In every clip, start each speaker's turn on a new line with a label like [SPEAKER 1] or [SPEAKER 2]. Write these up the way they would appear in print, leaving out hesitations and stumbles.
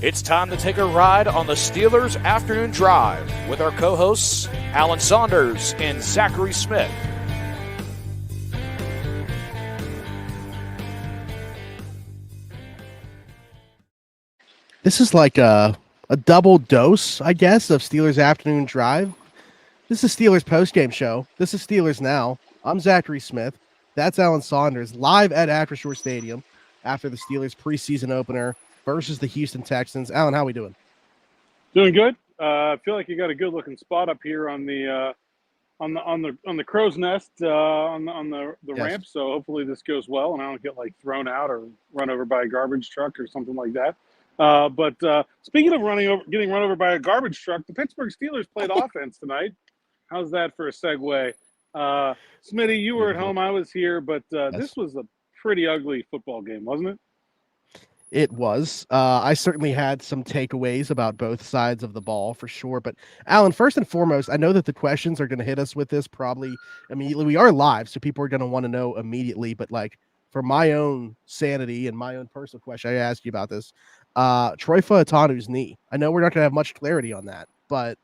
[SPEAKER 1] It's time to take a ride on the Steelers Afternoon Drive with our co-hosts Alan Saunders and Zachary Smith.
[SPEAKER 2] This is like a double dose, I guess, of Steelers Afternoon Drive. This is Steelers Postgame Show. This is Steelers Now. I'm Zachary Smith. That's Alan Saunders, live at Acrisure Stadium after the Steelers preseason opener versus the Houston Texans. Alan, how we doing?
[SPEAKER 3] Doing good. I feel like you got a good looking spot up here on the crow's nest on the
[SPEAKER 2] Yes.
[SPEAKER 3] ramp. So hopefully this goes well and I don't get like thrown out or run over by a garbage truck or something like that. But speaking of getting run over by a garbage truck, the Pittsburgh Steelers played offense tonight. How's that for a segue? Smitty, you were at home. I was here, but This was a pretty ugly football game, wasn't it?
[SPEAKER 2] It was. I certainly had some takeaways about both sides of the ball for sure. But Alan, first and foremost, I know that the questions are going to hit us with this probably immediately. We are live, so people are going to want to know immediately. But like for my own sanity and my own personal question, I asked you about this. Troy Fautanu's knee. I know we're not going to have much clarity on that, but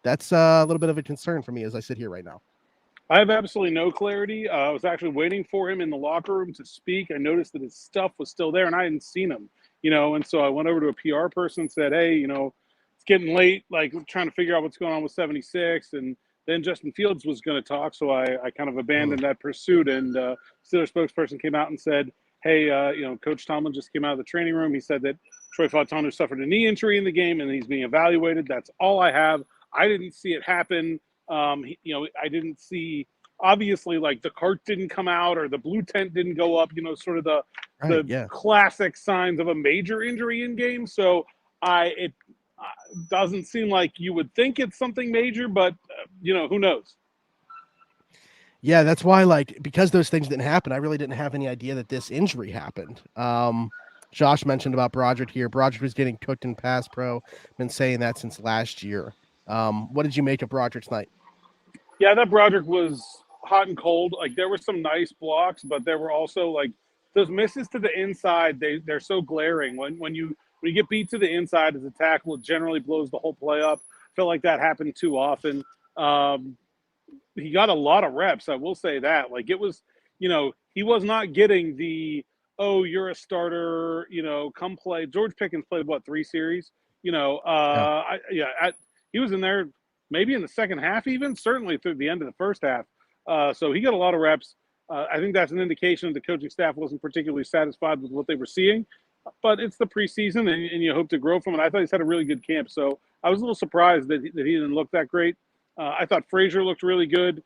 [SPEAKER 2] that's a little bit of a concern for me as I sit here right now.
[SPEAKER 3] I have absolutely no clarity. I was actually waiting for him in the locker room to speak. I noticed that his stuff was still there, and I hadn't seen him, and so I went over to a PR person and said, hey, it's getting late, like trying to figure out what's going on with 76, and then Justin Fields was going to talk, so I kind of abandoned that pursuit, and Steelers spokesperson came out and said, hey, Coach Tomlin just came out of the training room. He said that Troy Fautanu suffered a knee injury in the game, and he's being evaluated. That's all I have. I didn't see it happen. I didn't see, obviously, like the cart didn't come out or the blue tent didn't go up, sort of the classic signs of a major injury in game. So it doesn't seem like you would think it's something major, but, who knows?
[SPEAKER 2] Yeah, that's why, because those things didn't happen, I really didn't have any idea that this injury happened. Josh mentioned about Broderick here. Broderick was getting cooked in pass pro. Been saying that since last year. What did you make of Broderick's night?
[SPEAKER 3] Yeah, that Broderick was hot and cold. Like there were some nice blocks, but there were also like those misses to the inside. They're so glaring. When you get beat to the inside as a tackle, it generally blows the whole play up. I feel like that happened too often. He got a lot of reps. I will say that. Like it was, he was not getting the you're a starter. Come play. George Pickens played 3 series. He was in there. Maybe in the second half even, certainly through the end of the first half. So he got a lot of reps. I think that's an indication the coaching staff wasn't particularly satisfied with what they were seeing. But it's the preseason, and you hope to grow from it. I thought he's had a really good camp. So I was a little surprised that he didn't look that great. I thought Frazier looked really good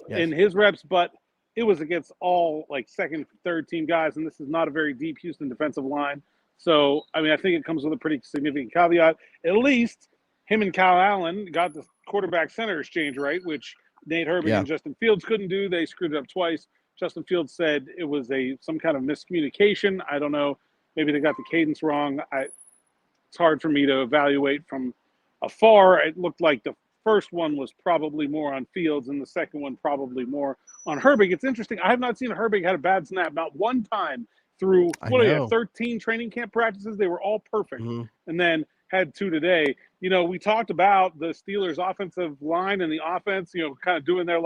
[SPEAKER 3] in his reps, but it was against all second, third team guys, and this is not a very deep Houston defensive line. So, I think it comes with a pretty significant caveat. At least him and Kyle Allen got the quarterback center exchange right, which Nate Herbig and Justin Fields couldn't do. They screwed it up twice. Justin Fields said it was some kind of miscommunication. I don't know. Maybe they got the cadence wrong. It's hard for me to evaluate from afar. It looked like the first one was probably more on Fields and the second one probably more on Herbig. It's interesting. I have not seen Herbig had a bad snap, not one time through 13 training camp practices. They were all perfect. Mm-hmm. And then had 2 today. We talked about the Steelers' offensive line and the offense, kind of doing their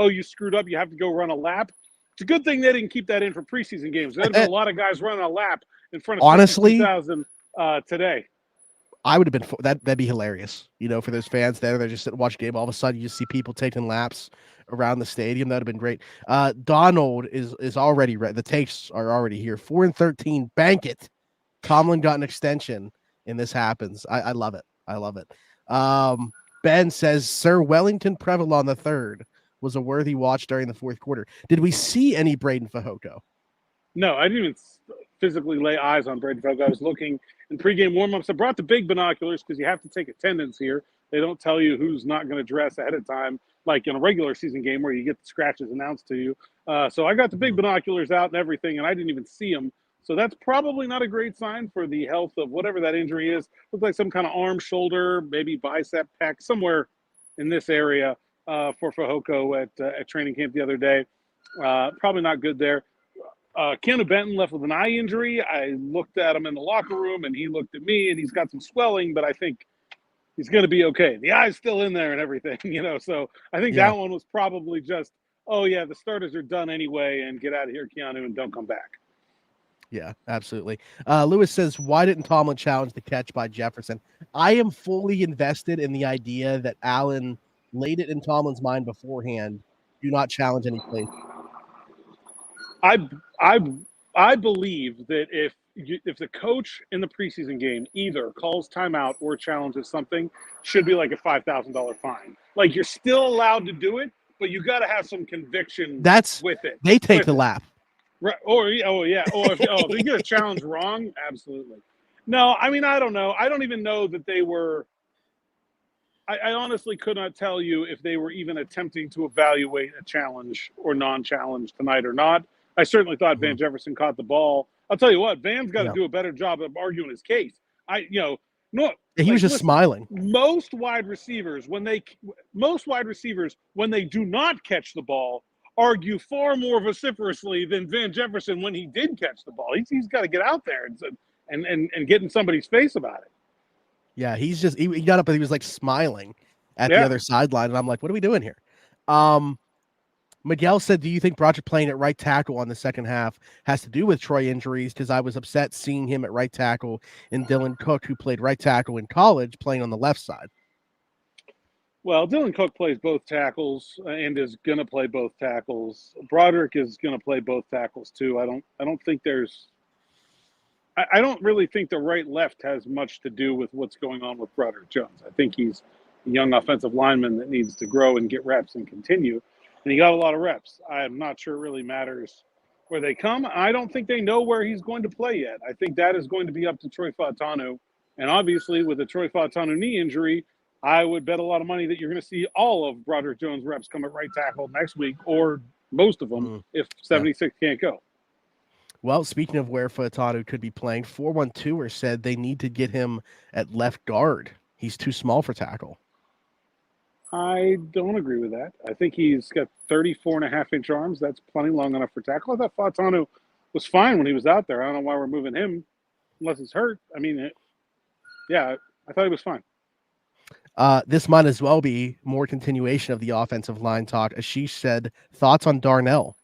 [SPEAKER 3] you screwed up, you have to go run a lap. It's a good thing they didn't keep that in for preseason games. There's been a lot of guys running a lap in front of 50,000 today.
[SPEAKER 2] I would have been that'd be hilarious. For those fans there, they're just sitting watching a game. All of a sudden, you see people taking laps around the stadium. That would have been great. Donald is already ready. The takes are already here. 4-13, bank it. Tomlin got an extension. And this happens. I love it. I love it. Ben says Sir Wellington Prevalon III was a worthy watch during the fourth quarter. Did we see any Braden Fehoko?
[SPEAKER 3] No, I didn't even physically lay eyes on Braden Fehoko. I was looking in pregame warmups. I brought the big binoculars because you have to take attendance here. They don't tell you who's not going to dress ahead of time, like in a regular season game where you get the scratches announced to you. So I got the big binoculars out and everything, and I didn't even see them. So that's probably not a great sign for the health of whatever that injury is. Looked like some kind of arm, shoulder, maybe bicep, pec, somewhere in this area for Fehoko at training camp the other day. Probably not good there. Keanu Benton left with an eye injury. I looked at him in the locker room, and he looked at me, and he's got some swelling, but I think he's going to be okay. The eye's still in there and everything, So I think that one was probably just, oh, yeah, the starters are done anyway, and get out of here, Keanu, and don't come back.
[SPEAKER 2] Yeah, absolutely. Lewis says, why didn't Tomlin challenge the catch by Jefferson? I am fully invested in the idea that Allen laid it in Tomlin's mind beforehand. Do not challenge any plays.
[SPEAKER 3] I believe that if the coach in the preseason game either calls timeout or challenges something, should be like a $5,000 fine. Like, you're still allowed to do it, but you got to have some conviction with it.
[SPEAKER 2] They take the lap.
[SPEAKER 3] Right. Or if they get a challenge wrong, absolutely. No, I mean, I don't know. I don't even know that they were. I honestly could not tell you if they were even attempting to evaluate a challenge or non-challenge tonight or not. I certainly thought Van Jefferson caught the ball. I'll tell you what, Van's got to do a better job of arguing his case. He was
[SPEAKER 2] just smiling.
[SPEAKER 3] Most wide receivers, when they do not catch the ball, argue far more vociferously than Van Jefferson when he did catch the ball. He's got to get out there and get in somebody's face about it.
[SPEAKER 2] Yeah, he got up and he was like smiling at the other sideline, and I'm like, what are we doing here? Miguel said, do you think Broderick playing at right tackle on the second half has to do with Troy injuries? Because I was upset seeing him at right tackle and Dylan Cook, who played right tackle in college, playing on the left side.
[SPEAKER 3] Well, Dylan Cook plays both tackles and is going to play both tackles. Broderick is going to play both tackles too. I don't think there's. I don't really think the right-left has much to do with what's going on with Broderick Jones. I think he's a young offensive lineman that needs to grow and get reps and continue. And he got a lot of reps. I'm not sure it really matters where they come. I don't think they know where he's going to play yet. I think that is going to be up to Troy Fautanu. And obviously, with the Troy Fautanu knee injury, I would bet a lot of money that you're going to see all of Broderick Jones' reps come at right tackle next week, or most of them, if 76 can't go.
[SPEAKER 2] Well, speaking of where Fautanu could be playing, 412er said they need to get him at left guard. He's too small for tackle.
[SPEAKER 3] I don't agree with that. I think he's got 34.5-inch arms. That's plenty long enough for tackle. I thought Fautanu was fine when he was out there. I don't know why we're moving him unless he's hurt. I mean, I thought he was fine.
[SPEAKER 2] This might as well be more continuation of the offensive line talk. Ashish said, thoughts on Darnell?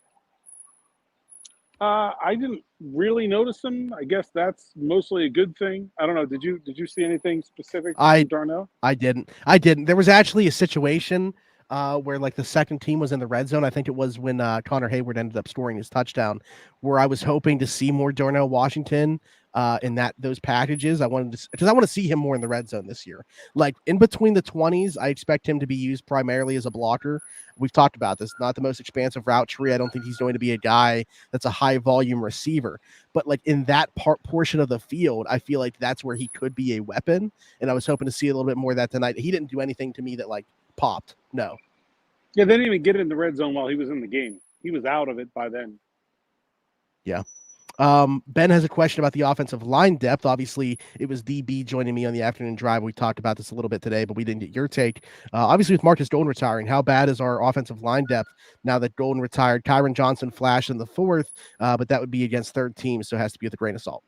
[SPEAKER 3] I didn't really notice him. I guess that's mostly a good thing. I don't know. Did you see anything specific to Darnell?
[SPEAKER 2] I didn't. There was actually a situation where like the second team was in the red zone. I think it was when Connor Hayward ended up scoring his touchdown, where I was hoping to see more Darnell Washington in those packages. I want to see him more in the red zone this year. Like in between the 20s, I expect him to be used primarily as a blocker. We've talked about this, not the most expansive route tree. I don't think he's going to be a guy that's a high volume receiver, but like in that portion of the field, I feel like that's where he could be a weapon. And I was hoping to see a little bit more of that tonight. He didn't do anything to me that like popped. No.
[SPEAKER 3] Yeah. They didn't even get it in the red zone while he was in the game. He was out of it by then.
[SPEAKER 2] Yeah. Ben has a question about the offensive line depth. Obviously, it was DB joining me on the afternoon drive. We talked about this a little bit today, but we didn't get your take. Obviously, with Marcus Golden retiring, how bad is our offensive line depth now that Golden retired? Kyron Johnson flashed in the fourth, but that would be against third team, so it has to be with a grain of salt.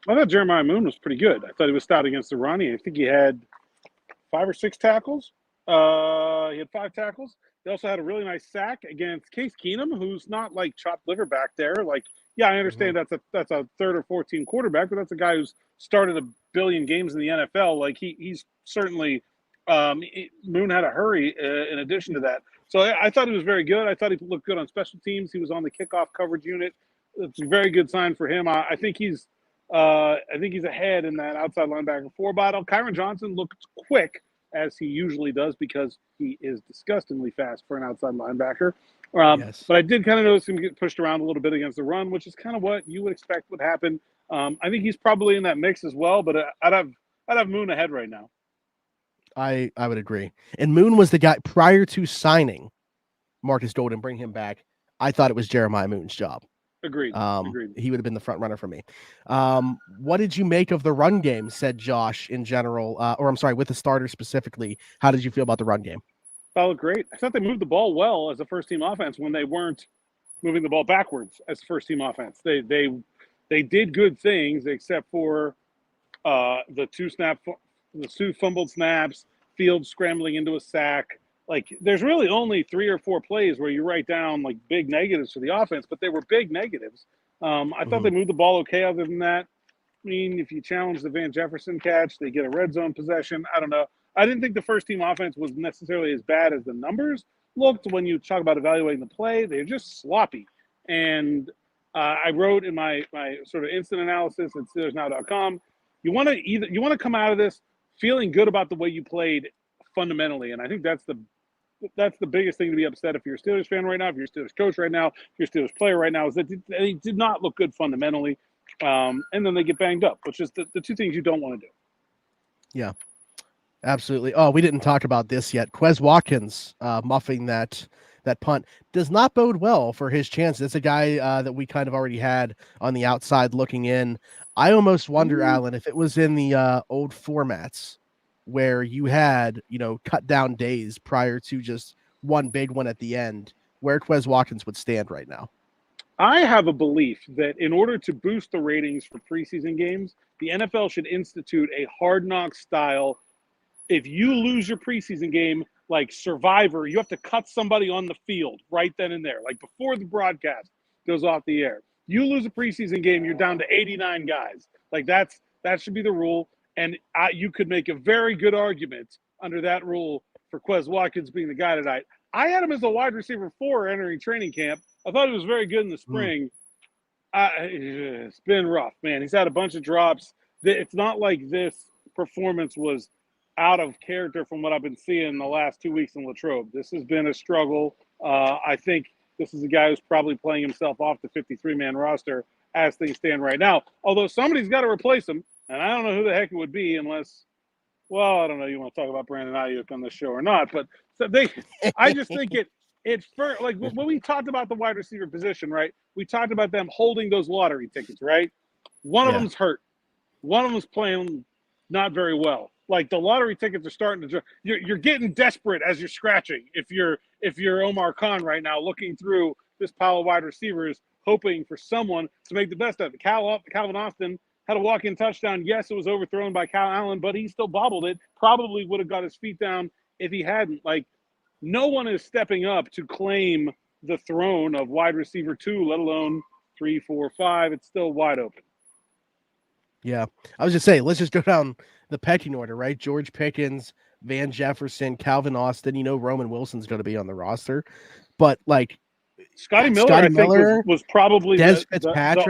[SPEAKER 3] I thought Jeremiah Moon was pretty good. I thought he was stout against the run. I think he had 5 or 6 tackles. He had 5 tackles. They also had a really nice sack against Case Keenum, who's not like chopped liver back there. Like, yeah, I understand that's a third or fourth team quarterback, but that's a guy who's started a billion games in the NFL. Like he's certainly Moon had a hurry in addition to that. So I thought he was very good. I thought he looked good on special teams. He was on the kickoff coverage unit. It's a very good sign for him. I think he's ahead in that outside linebacker 4 battle. Kyron Johnson looked quick, as he usually does, because he is disgustingly fast for an outside linebacker. Yes. But I did kind of notice him get pushed around a little bit against the run, which is kind of what you would expect would happen. I think he's probably in that mix as well, but I'd have Moon ahead right now.
[SPEAKER 2] I would agree. And Moon was the guy prior to signing Marcus Golden, bring him back. I thought it was Jeremiah Moon's job.
[SPEAKER 3] Agreed. Agreed.
[SPEAKER 2] He would have been the front runner for me. What did you make of the run game, said Josh, in general? With the starters specifically. How did you feel about the run game?
[SPEAKER 3] That looked great. I thought they moved the ball well as a first-team offense when they weren't moving the ball backwards as first team offense. They did good things except for the two fumbled snaps, Fields scrambling into a sack. Like, there's really only 3 or 4 plays where you write down like big negatives for the offense, but they were big negatives. I thought they moved the ball okay. Other than that, I mean, if you challenge the Van Jefferson catch, they get a red zone possession. I don't know. I didn't think the first team offense was necessarily as bad as the numbers looked when you talk about evaluating the play. They're just sloppy. And I wrote in my sort of instant analysis at SteelersNow.com, you want to come out of this feeling good about the way you played fundamentally, and I think that's the biggest thing to be upset if you're a Steelers fan right now, if you're a Steelers coach right now, if you're a Steelers player right now, is that they did not look good fundamentally, and then they get banged up, which is the two things you don't want to do.
[SPEAKER 2] Yeah, absolutely. Oh, we didn't talk about this yet. Quez Watkins muffing that punt does not bode well for his chances. It's a guy that we kind of already had on the outside looking in. I almost wonder, Alan, if it was in the old formats where you had, cut down days prior to just one big one at the end, where Quez Watkins would stand right now.
[SPEAKER 3] I have a belief that in order to boost the ratings for preseason games, the NFL should institute a Hard Knocks style. If you lose your preseason game, like Survivor, you have to cut somebody on the field right then and there, like before the broadcast goes off the air. You lose a preseason game, you're down to 89 guys. Like that should be the rule. And you could make a very good argument under that rule for Quez Watkins being the guy tonight. I had him as a wide receiver 4 entering training camp. I thought he was very good in the spring. It's been rough, man. He's had a bunch of drops. It's not like this performance was out of character from what I've been seeing in the last 2 weeks in Latrobe. This has been a struggle. I think this is a guy who's probably playing himself off the 53-man roster as things stand right now. Although somebody's got to replace him. And I don't know who the heck it would be unless, well, I don't know. You want to talk about Brandon Ayuk on the show or not? But I just think like when we talked about the wide receiver position, right? We talked about them holding those lottery tickets, right? One of them's hurt. One of them's playing not very well. Like the lottery tickets are starting to. You're getting desperate as you're scratching. If you're Omar Khan right now, looking through this pile of wide receivers, hoping for someone to make the best of it. Calvin Austin had a walk-in touchdown. Yes, it was overthrown by Kyle Allen, but he still bobbled it. Probably would have got his feet down if he hadn't. Like, no one is stepping up to claim the throne of wide receiver 2, let alone 3, 4, 5. It's still wide open.
[SPEAKER 2] Yeah. I was just saying, let's just go down the pecking order, right? George Pickens, Van Jefferson, Calvin Austin. Roman Wilson's going to be on the roster. But, like,
[SPEAKER 3] Scotty Miller, I think, was probably the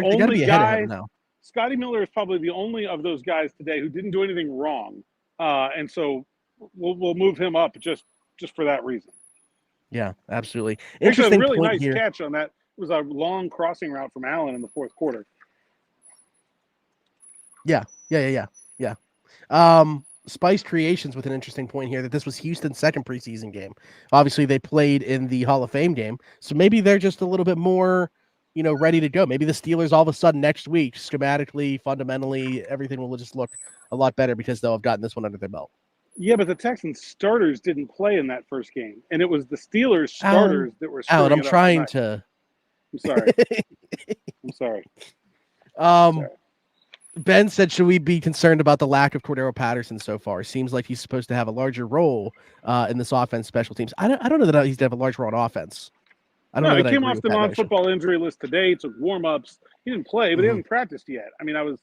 [SPEAKER 3] only guy. Scotty Miller is probably the only of those guys today who didn't do anything wrong, and so we'll move him up just for that reason.
[SPEAKER 2] Yeah, absolutely.
[SPEAKER 3] Actually, a really nice catch on that. It was a long crossing route from Allen in the fourth quarter.
[SPEAKER 2] Yeah. Spice Creations with an interesting point here that this was Houston's second preseason game. Obviously, they played in the Hall of Fame game, so maybe they're just a little bit more, ready to go. Maybe the Steelers all of a sudden next week, schematically, fundamentally, everything will just look a lot better because they'll have gotten this one under their belt.
[SPEAKER 3] Yeah, but the Texans starters didn't play in that first game, and it was the Steelers starters that were.
[SPEAKER 2] Alan, I'm trying to.
[SPEAKER 3] I'm sorry. I'm sorry.
[SPEAKER 2] Ben said, should we be concerned about the lack of Cordero Patterson so far? Seems like he's supposed to have a larger role in this offense, special teams. I don't know that he's to have a large role on offense. I don't know.
[SPEAKER 3] He came off the non-football injury list today. Took warm-ups. He didn't play, but he hasn't practiced yet. I mean, I was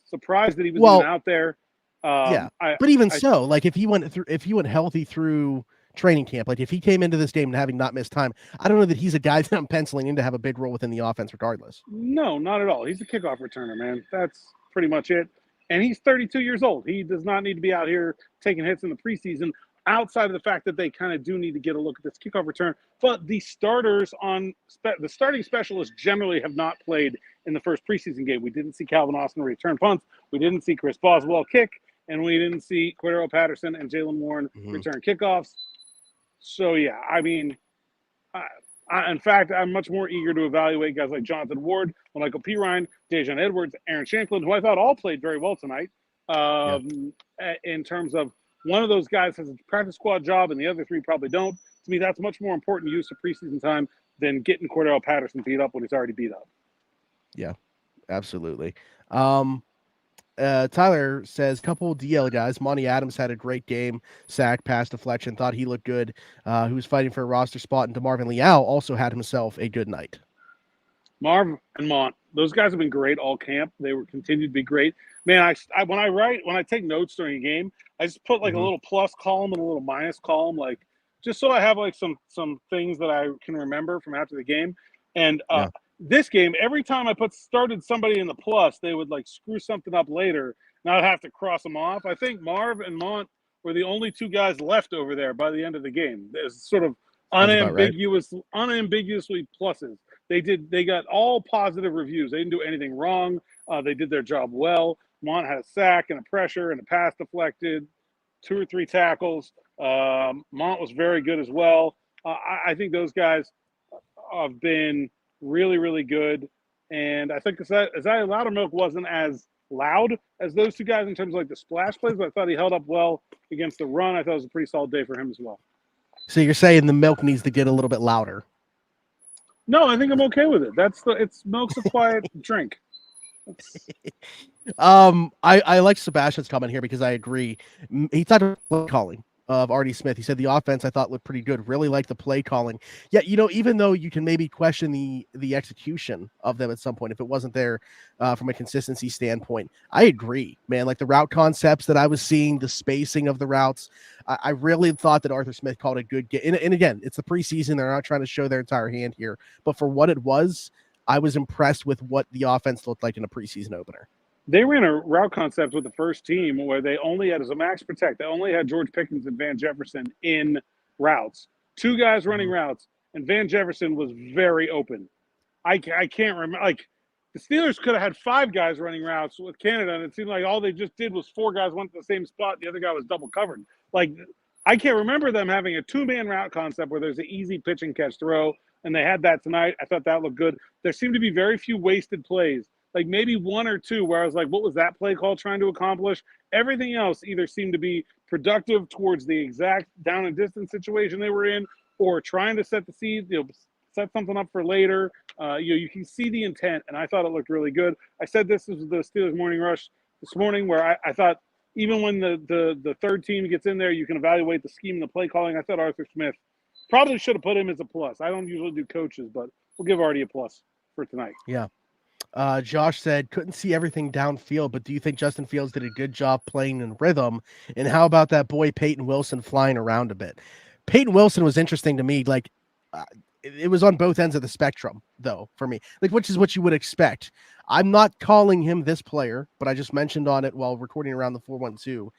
[SPEAKER 3] surprised that he was even out there.
[SPEAKER 2] But even so, like if he went healthy through training camp, like if he came into this game and having not missed time, I don't know that he's a guy that I'm penciling in to have a big role within the offense regardless.
[SPEAKER 3] No, not at all. He's a kickoff returner, man. That's pretty much it. And he's 32 years old. He does not need to be out here taking hits in the preseason, outside of the fact that they kind of do need to get a look at this kickoff return. But the starters the starting specialists generally have not played in the first preseason game. We didn't see Calvin Austin return punts. We didn't see Chris Boswell kick. And we didn't see Cordero Patterson and Jalen Warren return kickoffs. So, yeah, I mean, in fact, I'm much more eager to evaluate guys like Jonathan Ward, Michael Pirine, Dejan Edwards, Aaron Shanklin, who I thought all played very well tonight. In terms of one of those guys has a practice squad job and the other three probably don't. To me, that's much more important use of preseason time than getting Cordell Patterson beat up when he's already beat up.
[SPEAKER 2] Yeah, absolutely. Tyler says, couple DL guys. Monty Adams had a great game, sack, pass deflection, thought he looked good. Who was fighting for a roster spot, and DeMarvin Leal also had himself a good night.
[SPEAKER 3] Marv and Mont, those guys have been great all camp. They were continued to be great. Man, when I take notes during a game, I just put like a little plus column and a little minus column, like just so I have like some things that I can remember from after the game. And this game, every time I started somebody in the plus, they would like screw something up later, and I'd have to cross them off. I think Marv and Mont were the only two guys left over there by the end of the game. There's sort of unambiguously pluses. They got all positive reviews. They didn't do anything wrong. They did their job well. Mont had a sack and a pressure and a pass deflected, 2 or 3 tackles. Mont was very good as well. I think those guys have been really, really good. And I think Isaiah Loudermilk wasn't as loud as those two guys in terms of like the splash plays, but I thought he held up well against the run. I thought it was a pretty solid day for him as well. So
[SPEAKER 2] you're saying the milk needs to get a little bit louder?
[SPEAKER 3] No, I think I'm okay with it. Milk's a quiet drink.
[SPEAKER 2] I like Sebastian's comment here because I agree. He talked about play calling of Artie Smith. He said the offense I thought looked pretty good. Really like the play calling. Yeah, even though you can maybe question the execution of them at some point if it wasn't there from a consistency standpoint, I agree, man. Like the route concepts that I was seeing, the spacing of the routes, I really thought that Arthur Smith called a good game. And again, it's the preseason. They're not trying to show their entire hand here, but for what it was, I was impressed with what the offense looked like in a preseason opener.
[SPEAKER 3] They ran a route concept with the first team where they only had, as a max protect, they only had George Pickens and Van Jefferson in routes. 2 guys running routes, and Van Jefferson was very open. I can't remember. Like, the Steelers could have had 5 guys running routes with Canada, and it seemed like all they just did was 4 guys went to the same spot. The other guy was double covered. Like, I can't remember them having a 2-man route concept where there's an easy pitch and catch throw, and they had that tonight. I thought that looked good. There seemed to be very few wasted plays. Like maybe 1 or 2 where I was like, what was that play call trying to accomplish? Everything else either seemed to be productive towards the exact down and distance situation they were in, or trying to set the seed, set something up for later. You can see the intent, and I thought it looked really good. I said this was the Steelers Morning Rush this morning where I thought even when the third team gets in there, you can evaluate the scheme and the play calling. I thought Arthur Smith probably should have put him as a plus. I don't usually do coaches, but we'll give Artie a plus for tonight.
[SPEAKER 2] Yeah. Josh said, couldn't see everything downfield, but do you think Justin Fields did a good job playing in rhythm? And how about that boy Peyton Wilson flying around a bit? Peyton Wilson was interesting to me. Like, it was on both ends of the spectrum, though, for me. Like, which is what you would expect. I'm not calling him this player, but I just mentioned on it while recording around the 412.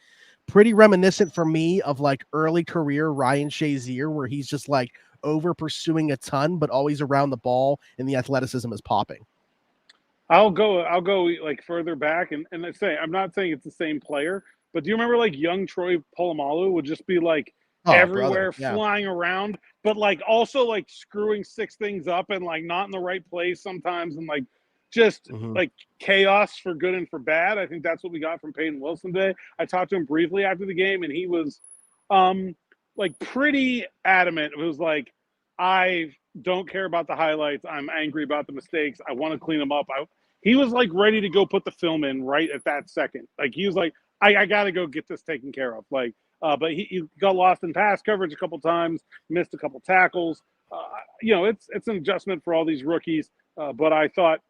[SPEAKER 2] Pretty reminiscent for me of like early career Ryan Shazier, where he's just like over pursuing a ton, but always around the ball, and the athleticism is popping.
[SPEAKER 3] I'll go like further back and say I'm not saying it's the same player, but do you remember like young Troy Polamalu would just be like everywhere, flying around, but like also like screwing 6 things up and like not in the right place sometimes, and like just like chaos for good and for bad. I think that's what we got from Peyton Wilson today. I talked to him briefly after the game, and he was like pretty adamant. It was like, I don't care about the highlights. I'm angry about the mistakes. I want to clean them up. He was like ready to go put the film in right at that second. Like he was like, I got to go get this taken care of. Like, but he got lost in pass coverage a couple times, missed a couple tackles. It's an adjustment for all these rookies. But I thought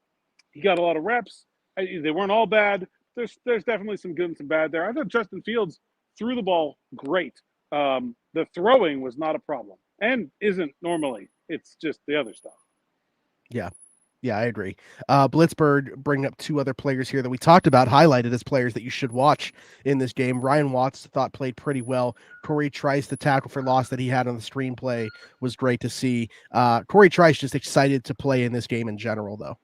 [SPEAKER 3] he got a lot of reps. They weren't all bad. There's definitely some good and some bad there. I thought Justin Fields threw the ball great. The throwing was not a problem and isn't normally. It's just the other stuff.
[SPEAKER 2] Yeah, I agree. Blitzbird bringing up 2 other players here that we talked about, highlighted as players that you should watch in this game. Ryan Watts thought played pretty well. Corey Trice, the tackle for loss that he had on the screenplay, was great to see. Corey Trice just excited to play in this game in general, though.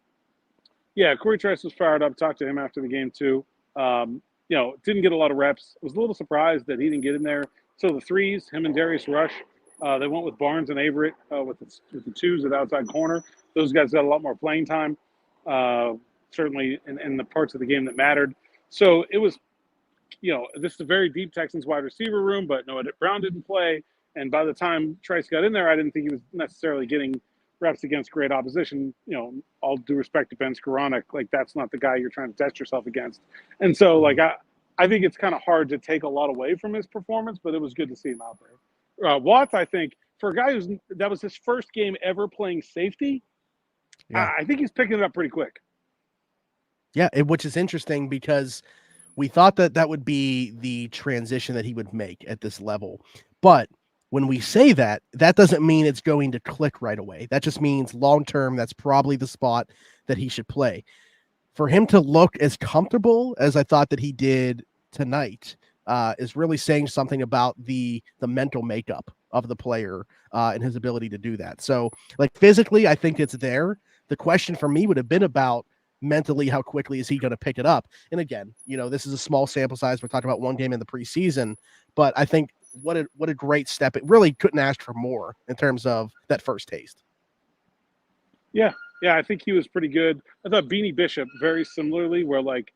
[SPEAKER 3] Yeah, Corey Trice was fired up. Talked to him after the game, too. Didn't get a lot of reps. I was a little surprised that he didn't get in there. So the 3s, him and Darius Rush, they went with Barnes and Averett with the 2s at outside corner. Those guys got a lot more playing time, certainly in the parts of the game that mattered. So it was, this is a very deep Texans wide receiver room, but Noah Brown didn't play. And by the time Trice got in there, I didn't think he was necessarily getting reps against great opposition, all due respect to Ben Skoranek, like that's not the guy you're trying to test yourself against. And so like I think it's kind of hard to take a lot away from his performance, but it was good to see him out there. Watts, I think, for a guy that was his first game ever playing safety, I think he's picking it up pretty quick.
[SPEAKER 2] Yeah, which is interesting because we thought that would be the transition that he would make at this level. But when we say that doesn't mean it's going to click right away. That just means long-term, that's probably the spot that he should play. For him to look as comfortable as I thought that he did tonight is really saying something about the mental makeup of the player and his ability to do that. So, like, physically, I think it's there. The question for me would have been about mentally, how quickly is he going to pick it up? And again, this is a small sample size. We're talking about one game in the preseason, but I think what a great step. It really couldn't ask for more in terms of that first taste.
[SPEAKER 3] Yeah, I think he was pretty good. I thought Beanie Bishop very similarly, where like,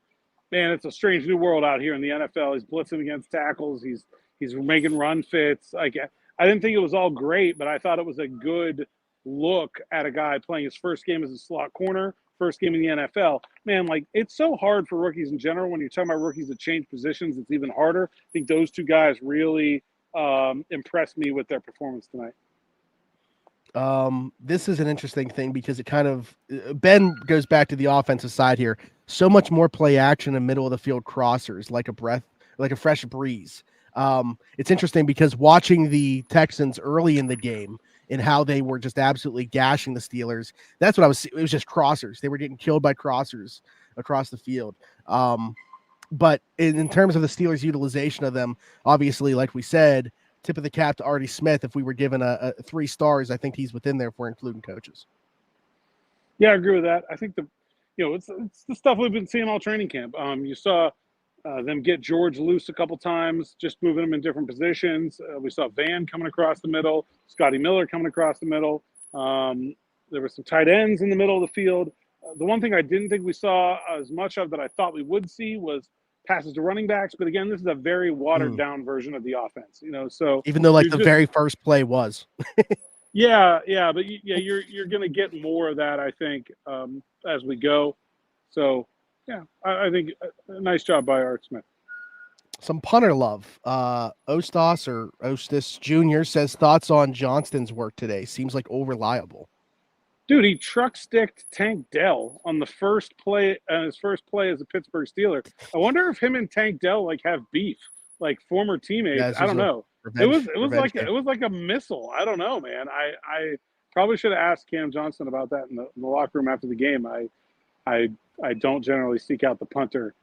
[SPEAKER 3] man, it's a strange new world out here in the NFL. He's blitzing against tackles. He's making run fits. Like, I didn't think it was all great, but I thought it was a good look at a guy playing his first game as a slot corner, first game in the NFL. Man, like, it's so hard for rookies in general. When you're talking about rookies that change positions, it's even harder. I think those two guys really impressed me with their performance tonight.
[SPEAKER 2] This is an interesting thing because it kind of Ben goes back to the offensive side here. So much more play action in middle of the field crossers, like a fresh breeze. It's interesting because watching the Texans early in the game and how they were just absolutely gashing the Steelers, that's what it was just crossers. They were getting killed by crossers across the field. But in terms of the Steelers' utilization of them, obviously, like we said, tip of the cap to Artie Smith. If we were given a 3 stars, I think he's within there if we're including coaches.
[SPEAKER 3] Yeah, I agree with that. I think it's the stuff we've been seeing all training camp. You saw them get George loose a couple times, just moving him in different positions. We saw Van coming across the middle, Scotty Miller coming across the middle. There were some tight ends in the middle of the field. The one thing I didn't think we saw as much of that I thought we would see was passes to running backs. But again, this is a very watered down version of the offense, so
[SPEAKER 2] even though like the very first play was.
[SPEAKER 3] Yeah, but you're going to get more of that, I think, as we go. So, yeah, I think a nice job by Art Smith.
[SPEAKER 2] Some punter love. Ostis Jr. says thoughts on Johnston's work today. Seems like reliable.
[SPEAKER 3] Dude, he truck sticked Tank Dell on the first play, his first play as a Pittsburgh Steeler. I wonder if him and Tank Dell like have beef, like former teammates.
[SPEAKER 2] Yeah,
[SPEAKER 3] I don't know. It was like a missile. I don't know, man. I probably should have asked Cam Johnston about that in the locker room after the game. I don't generally seek out the punter.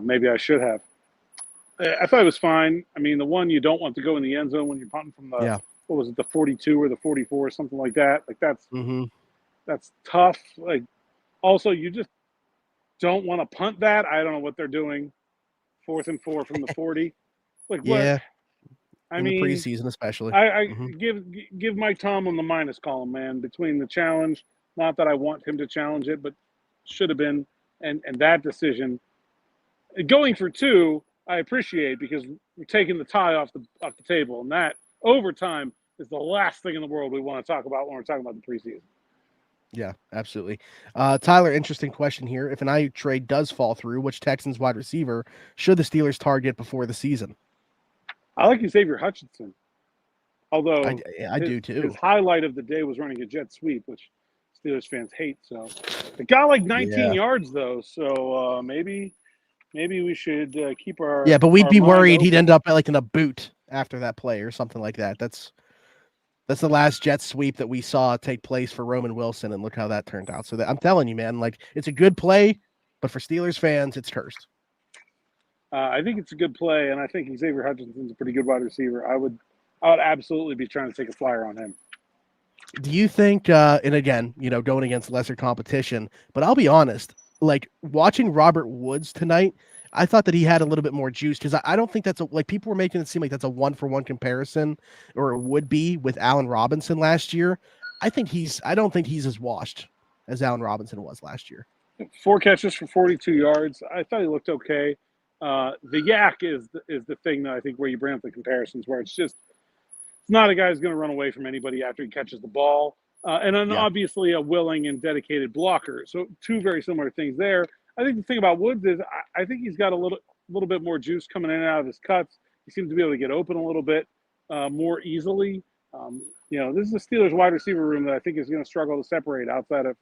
[SPEAKER 3] Maybe I should have. I thought it was fine. I mean, the one you don't want to go in the end zone when you're punting from the what was it, the 42 or the 44 or something like that. Like that's tough. Like, also you just don't want to punt that. I don't know what they're doing. 4th and 4 from the 40. Like,
[SPEAKER 2] yeah.
[SPEAKER 3] What? I mean,
[SPEAKER 2] preseason especially.
[SPEAKER 3] I give Mike Tomlin the minus column, man, between the challenge. Not that I want him to challenge it, but should have been, and that decision. Going for 2, I appreciate because we're taking the tie off the table, and that overtime is the last thing in the world we want to talk about when we're talking about the preseason.
[SPEAKER 2] Yeah, absolutely. Tyler, interesting question here. If an IU trade does fall through, which Texans wide receiver should the Steelers target before the season?
[SPEAKER 3] I like Xavier Hutchinson. Although
[SPEAKER 2] I do too.
[SPEAKER 3] His highlight of the day was running a jet sweep, which Steelers fans hate. So it got like 19 yards though. So maybe we should keep our
[SPEAKER 2] but we'd be worried
[SPEAKER 3] open.
[SPEAKER 2] he'd end up like in a boot after that play or something like that. That's the last jet sweep that we saw take place for Roman Wilson, and look how that turned out. So I'm telling you, man, like it's a good play, but for Steelers fans, it's cursed.
[SPEAKER 3] I think it's a good play, and I think Xavier Hutchinson's a pretty good wide receiver. I would absolutely be trying to take a flyer on him.
[SPEAKER 2] Do you think, and again, going against lesser competition, but I'll be honest, like watching Robert Woods tonight, I thought that he had a little bit more juice because I don't think that's like people were making it seem like that's a 1-for-1 comparison, or it would be with Allen Robinson last year. I don't think he's as washed as Allen Robinson was last year.
[SPEAKER 3] 4 catches for 42 yards. I thought he looked okay. The yak is the thing that I think where you bring up the comparisons, where it's not a guy who's going to run away from anybody after he catches the ball. and then obviously a willing and dedicated blocker. So two very similar things there. I think the thing about Woods is I think he's got a little bit more juice coming in and out of his cuts. He seems to be able to get open a little bit more easily. This is the Steelers wide receiver room that I think is going to struggle to separate outside of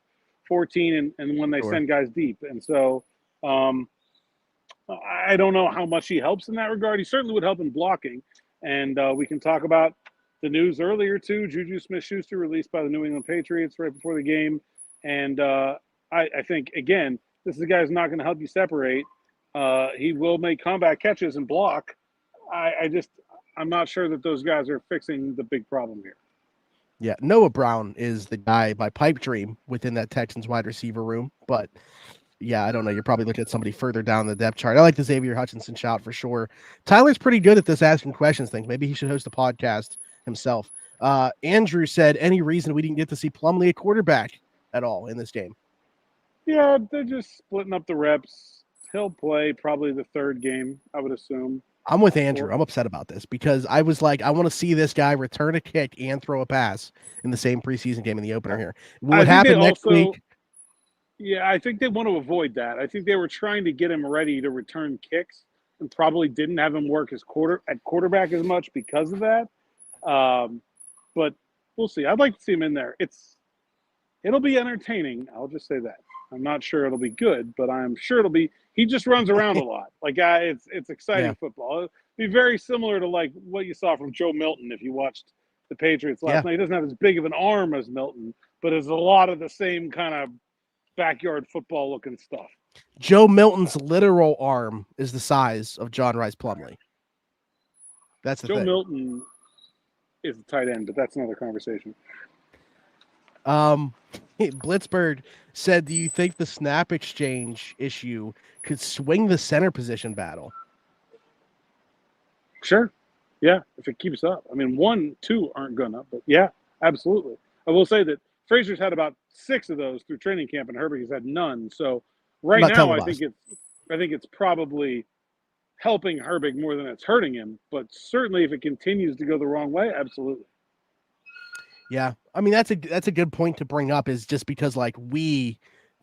[SPEAKER 3] 14 and when they send guys deep. And so I don't know how much he helps in that regard. He certainly would help in blocking. And we can talk about the news earlier, too. Juju Smith-Schuster released by the New England Patriots right before the game. And I think, again, this is a guy who's not going to help you separate. He will make comeback catches and block. I'm not sure that those guys are fixing the big problem here.
[SPEAKER 2] Yeah, Noah Brown is the guy by pipe dream within that Texans wide receiver room. But, yeah, I don't know. You're probably looking at somebody further down the depth chart. I like the Xavier Hutchinson shout for sure. Tyler's pretty good at this asking questions thing. Maybe he should host a podcast himself. Andrew said, any reason we didn't get to see Plumlee at quarterback at all in this game?
[SPEAKER 3] Yeah, they're just splitting up the reps. He'll play probably the third game, I would assume.
[SPEAKER 2] I'm with Andrew. I'm upset about this because I was like, I want to see this guy return a kick and throw a pass in the same preseason game in the opener here. Will it happen next week?
[SPEAKER 3] Yeah, I think they want to avoid that. I think they were trying to get him ready to return kicks and probably didn't have him work at quarterback as much because of that. But we'll see. I'd like to see him in there. It'll be entertaining. I'll just say that. I'm not sure it'll be good, but I'm sure it'll be. He just runs around a lot. Like, it's exciting football. It'll be very similar to like what you saw from Joe Milton if you watched the Patriots last night. He doesn't have as big of an arm as Milton, but it's a lot of the same kind of backyard football looking stuff.
[SPEAKER 2] Joe Milton's literal arm is the size of John Rice Plumlee. That's the thing.
[SPEAKER 3] Joe Milton is a tight end, but that's another conversation.
[SPEAKER 2] Blitzbird said, do you think the snap exchange issue could swing the center position battle?
[SPEAKER 3] Sure. Yeah, if it keeps up. I mean, 1, 2 aren't gonna, but yeah, absolutely. I will say that Frazier's had about 6 of those through training camp, and Herbig has had none. So right now, I think it's probably helping Herbig more than it's hurting him. But certainly, if it continues to go the wrong way, absolutely.
[SPEAKER 2] Yeah, I mean that's a good point to bring up, is just because like the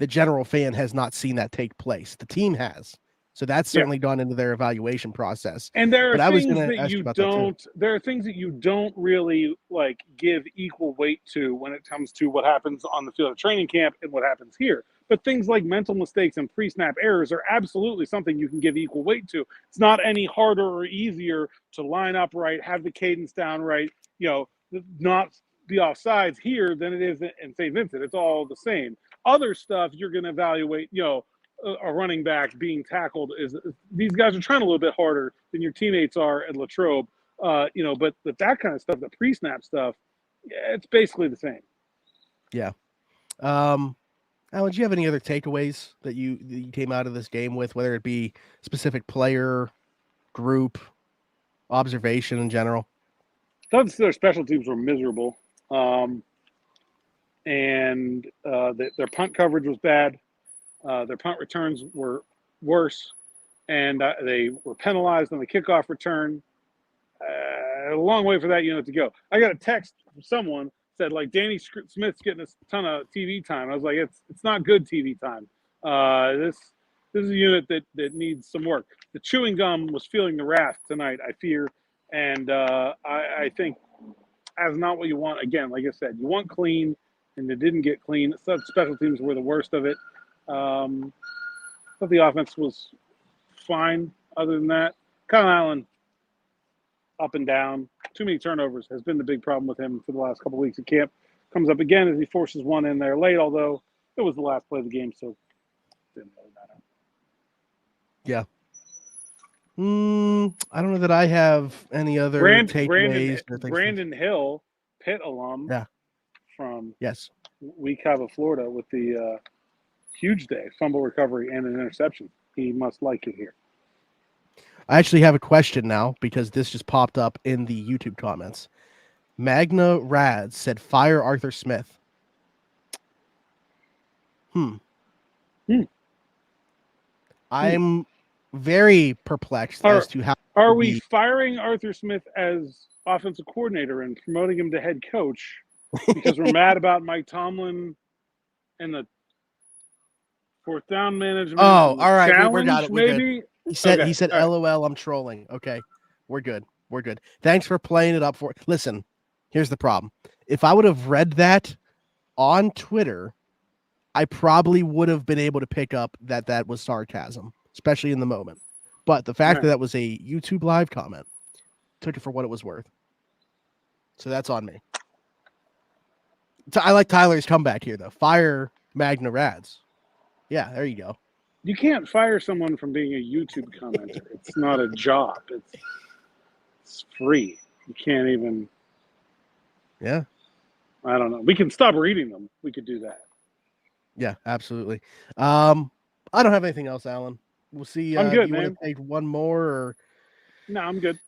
[SPEAKER 2] general fan, has not seen that take place. The team has, so that's certainly gone into their evaluation process.
[SPEAKER 3] And there are things that you don't really like give equal weight to when it comes to what happens on the field of training camp and what happens here. But things like mental mistakes and pre-snap errors are absolutely something you can give equal weight to. It's not any harder or easier to line up right, have the cadence down right, not be offsides here than it is in St. Vincent. It's all the same. Other stuff you're going to evaluate, a running back being tackled is these guys are trying a little bit harder than your teammates are at Latrobe, but that kind of stuff, the pre-snap stuff, it's basically the same.
[SPEAKER 2] Yeah. Alan, do you have any other takeaways that you came out of this game with, whether it be specific player, group, observation in general?
[SPEAKER 3] I thought their special teams were miserable. And their punt coverage was bad. Their punt returns were worse, and they were penalized on the kickoff return. A long way for that unit to go. I got a text from someone said, like, Danny Smith's getting a ton of TV time. I was like, it's not good TV time. This is a unit that needs some work. The chewing gum was feeling the wrath tonight, I fear, and I think that's not what you want. Again, like I said, you want clean, and it didn't get clean. Special teams were the worst of it. But the offense was fine other than that. Kyle Allen, up and down. Too many turnovers has been the big problem with him for the last couple of weeks at camp. Comes up again as he forces one in there late, although it was the last play of the game, so it didn't really matter.
[SPEAKER 2] Yeah. I don't know that I have any other takeaways.
[SPEAKER 3] Brandon Hill, Pitt alum, from Wekiva, Florida, with the huge day, fumble recovery and an interception. He must like it here.
[SPEAKER 2] I actually have a question now because this just popped up in the YouTube comments. Magna Rad said, "Fire Arthur Smith." I'm very perplexed as to how.
[SPEAKER 3] Are we firing Arthur Smith as offensive coordinator and promoting him to head coach, because we're mad about Mike Tomlin and the fourth down management.
[SPEAKER 2] Oh, all right.
[SPEAKER 3] Challenge,
[SPEAKER 2] We got it. We're
[SPEAKER 3] maybe.
[SPEAKER 2] good. He said,
[SPEAKER 3] all right.
[SPEAKER 2] LOL, I'm trolling. Okay. We're good. We're good. Thanks for playing it up for. Listen, here's the problem. If I would have read that on Twitter, I probably would have been able to pick up that was sarcasm, especially in the moment. But the fact that was a YouTube live comment, took it for what it was worth. So that's on me. So I like Tyler's comeback here, though. Fire Magna Rads. Yeah, there you go.
[SPEAKER 3] You can't fire someone from being a YouTube commenter. It's not a job. It's free. You can't even.
[SPEAKER 2] Yeah.
[SPEAKER 3] I don't know. We can stop reading them. We could do that.
[SPEAKER 2] Yeah, absolutely. I don't have anything else, Alan. We'll see.
[SPEAKER 3] I'm good,
[SPEAKER 2] you
[SPEAKER 3] man.
[SPEAKER 2] Want to take one more? Or...
[SPEAKER 3] No, I'm good.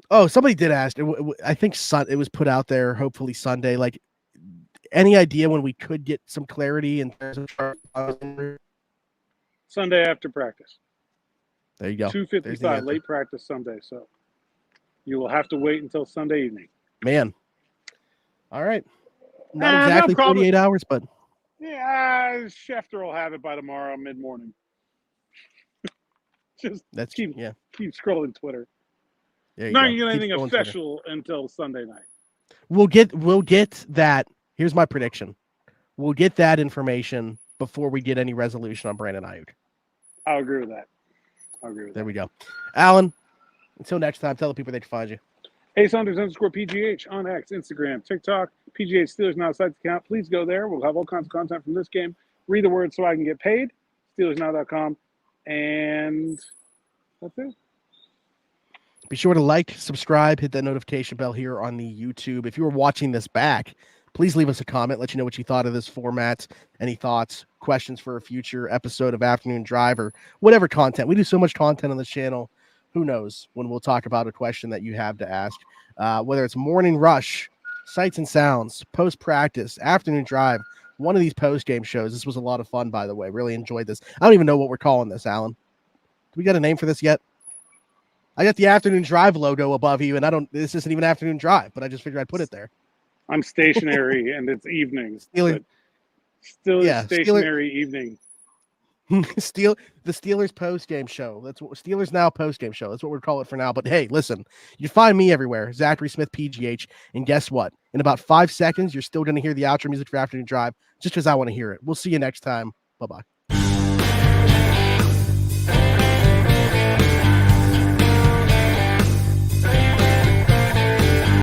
[SPEAKER 2] Oh, somebody did ask. I think it was put out there. Hopefully Sunday. Like, any idea when we could get some clarity in terms of
[SPEAKER 3] Sunday after practice.
[SPEAKER 2] There you go.
[SPEAKER 3] 2:55 late practice Sunday. So you will have to wait until Sunday evening.
[SPEAKER 2] Man. All right. Not exactly 48 hours, but
[SPEAKER 3] yeah, Schefter will have it by tomorrow mid-morning. Just keep scrolling Twitter. Not going to get anything official until Sunday night.
[SPEAKER 2] We'll get that. Here's my prediction. We'll get that information before we get any resolution on Brandon Ayuk.
[SPEAKER 3] I'll agree with that.
[SPEAKER 2] There we go. Alan, until next time, tell the people they can find you.
[SPEAKER 3] @Saunders_PGH on X, Instagram, TikTok, PGH Steelers Now Sites account. Please go there. We'll have all kinds of content from this game. Read the word so I can get paid. SteelersNow.com. And that's it.
[SPEAKER 2] Be sure to like, subscribe, hit that notification bell here on the YouTube. If you were watching this back, please leave us a comment. Let you know what you thought of this format. Any thoughts, questions for a future episode of Afternoon Drive or whatever content. We do so much content on this channel. Who knows when we'll talk about a question that you have to ask, whether it's morning rush, sights and sounds, post-practice, afternoon drive, one of these post-game shows. This was a lot of fun, by the way. Really enjoyed this. I don't even know what we're calling this, Alan. Do we got a name for this yet? I got the afternoon drive logo above you, and this isn't even afternoon drive, but I just figured I'd put it there.
[SPEAKER 3] I'm stationary, and it's evening. Still stationary evening.
[SPEAKER 2] The Steelers post-game show. That's what Steelers Now post-game show. That's what we'll call it for now. But hey, listen, you find me everywhere, Zachary Smith PGH, and guess what? In about 5 seconds, you're still going to hear the outro music for Afternoon Drive, just because I want to hear it. We'll see you next time. Bye-bye.